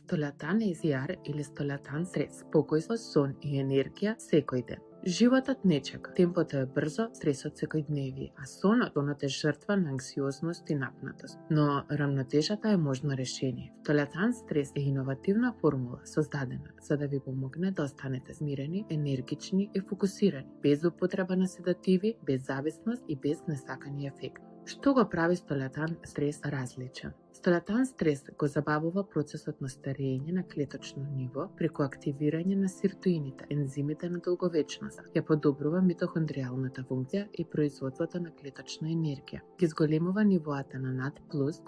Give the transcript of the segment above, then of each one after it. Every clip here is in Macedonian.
Столетан е изјар или столетан стрес, спокојство, сон и енергија секој ден. Животот не чека, темпото е брзо, стресот секојдневни, а сонот е жртва на анксиозност и напнатост. Но рамнотежата е можно решение. Столетан стрес е иновативна формула создадена за да ви помогне да останете смирени, енергични и фокусирани, без употреба на седативи, без зависност и без несакани ефекти. Што го прави столетан стрес различен? Столетан стрес го забавува процесот на старење на клеточно ниво преку активирање на сиртоините, ензимите на долговечноста, ја подобрува митохондријалната функција и производството на клеточна енергија, ги зголемува нивоата на НАД+,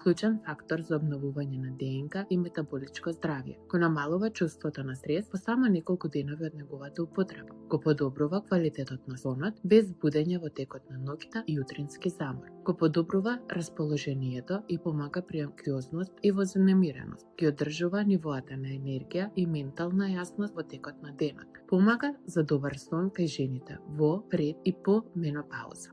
клучен фактор за обновување на ДНК и метаболичко здравје, го намалува чувството на стрес по само неколку денови од неговата употреба, го подобрува квалитетот на сонот без будење во текот на ноќта и утрински замор, го подобрува расположението и помага при анксиозност и вознемиреност, ги одржува нивоата на енергија и ментална јасност во текот на денот, помага за добар сон кај жените во, пред и по менопауза.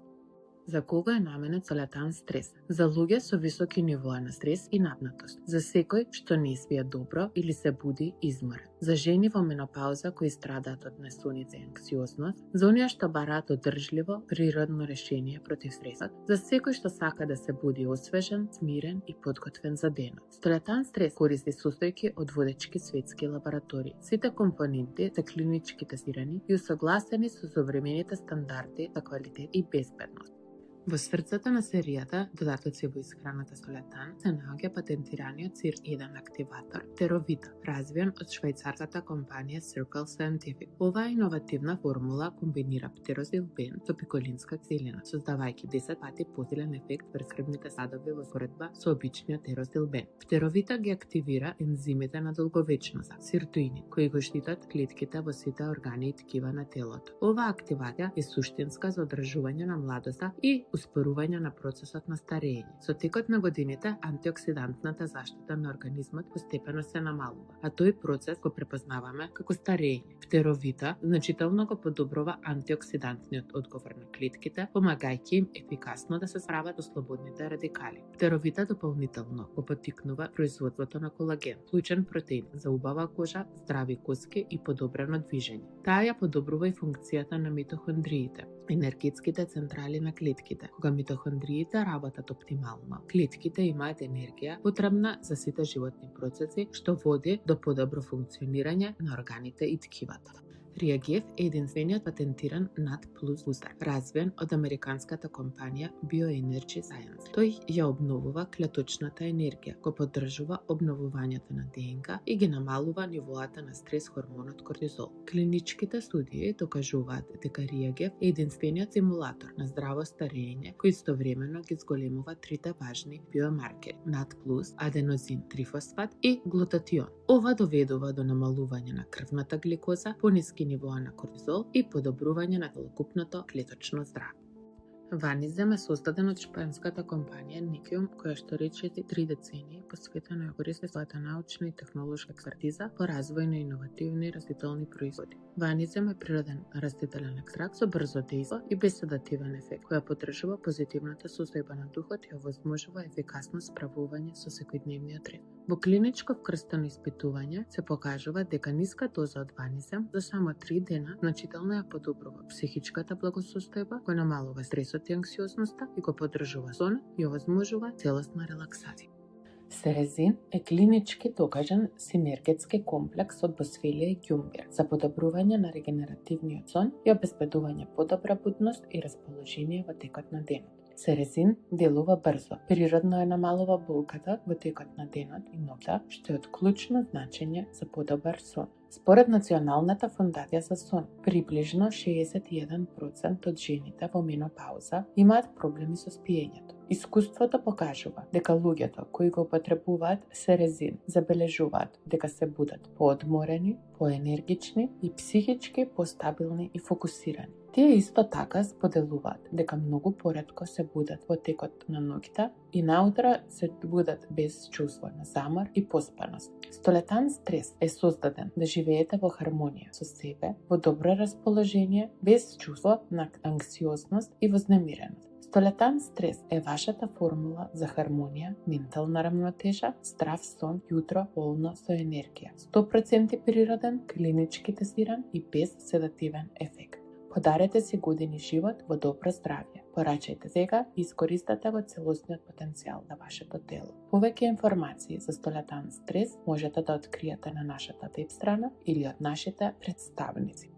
За кого е наменет столетан стрес? За луѓе со високи нивоа на стрес и напнатост, за секој што не спие добро или се буди изморен, за жени во менопауза кои страдаат од несоница и анксиозност, за оние што бараат одржливо, природно решение против стресот, за секој што сака да се буди освежен, смирен и подготвен за денот. Столетан стрес користи состојки од водечки светски лаборатории. Сите компоненти се клинички тестирани и усогласени со современите стандарди за квалитет и безбедност. Во срцето на серијата додатоци во исхраната столетан се наоѓа патентираниот CYR1 активатор Теровита, развиен од швајцарската компанија Circle Scientific. Оваа иновативна формула комбинира птерозилбен со пиколинска киселина, создавајќи 10 пати посилен ефект врз крвните садови во споредба со обичниот терозилбен. Птеровита ги активира ензимите на долговечноста, сиртоини, кои го штитат клетките во сите органи и ткива на телото. Оваа активација е суштинска за одржување на младоста и успорување на процесот на старење. Со текот на годините, антиоксидантната заштита на организмот постепено се намалува, а тој процес го препознаваме како старење. Птеровита значително го подобрува антиоксидантниот одговор на клетките, помагајќи им ефикасно да се справат со слободните радикали. Птеровита дополнително го поттикнува производството на колаген, клучен протеин за убава кожа, здрави коски и подобрено движење. Таа ја подобрува и функцијата на митохондриите, енергетските централи на клетките. Кога митохондриите работат оптимално, клетките имаат енергија потребна за сите животни процеси, што води до подобро функционирање на органите и ткивата. Реагев е единствениот патентиран НАД+ бустер, развиен од американската компанија Bioenergy Science. Тој ја обновува клеточната енергија, го поддржува обновувањето на ДНК и ги намалува нивоата на стрес хормонот кортизол. Клиничките студии докажуваат дека Реагев е единствениот стимулатор на здраво старење, кој истовремено ги зголемува трите важни биомаркери: НАД+, аденозин трифосфат и глутатион. Ова доведува до намалување на крвната гликоза, пониски нивоа на кортизол и подобрување на целокупното клеточно здравје. Ванизем е создаден од шпанската компанија Никиум, која што рече 3 децении посветено ја користи својата научна и технолошка експертиза по развој на иновативни растителни производи. Ванизем е природен растителен екстракт со брзо дејство и безседативен ефект, која поддржува позитивната состојба на духот и овозможува ефикасно справување со секојдневниот ред. Во клиничко вкрстено испитување се покажува дека ниска доза од ванизем за само 3 дена значително ја подобрува психичката благосостојба, го намалува стресот и анксиозноста и го поддржува сон и овозможува целосна релаксација. Серезин е клинички докажан синергетски комплекс од босфелија и ѓумбир за подобрување на регенеративниот сон и обезбедување подобра будност и расположение во текот на денот. Серезин делува брзо, природно ја намалува болката во текот на денот и ноќта, што е од клучно значење за подобар сон. Според Националната фондација за сон, приближно 61% од жените во менопауза имаат проблеми со спиењето. Искуството покажува дека луѓето кои го употребуваат серезин забележуваат дека се будат поодморени, поенергични и психички постабилни и фокусирани. Тие исто така споделуваат дека многу поретко се будат во текот на ноќта и наутро се будат без чувство на замор и поспаност. Столетан стрес е создаден да живеете во хармонија со себе, во добро расположение, без чувство на анксиозност и вознемиреност. Столетан стрес е вашата формула за хармонија, ментална рамнотежа, здрав сон и утро полно со енергија. 100% природен, клинички тестиран и без седативен ефект. Подарете си години живот во добро здравје. Порачајте сега и искористете во целосниот потенцијал на вашето тело. Повеќе информации за Столетан стрес можете да откриете на нашата веб страна или од нашите представници.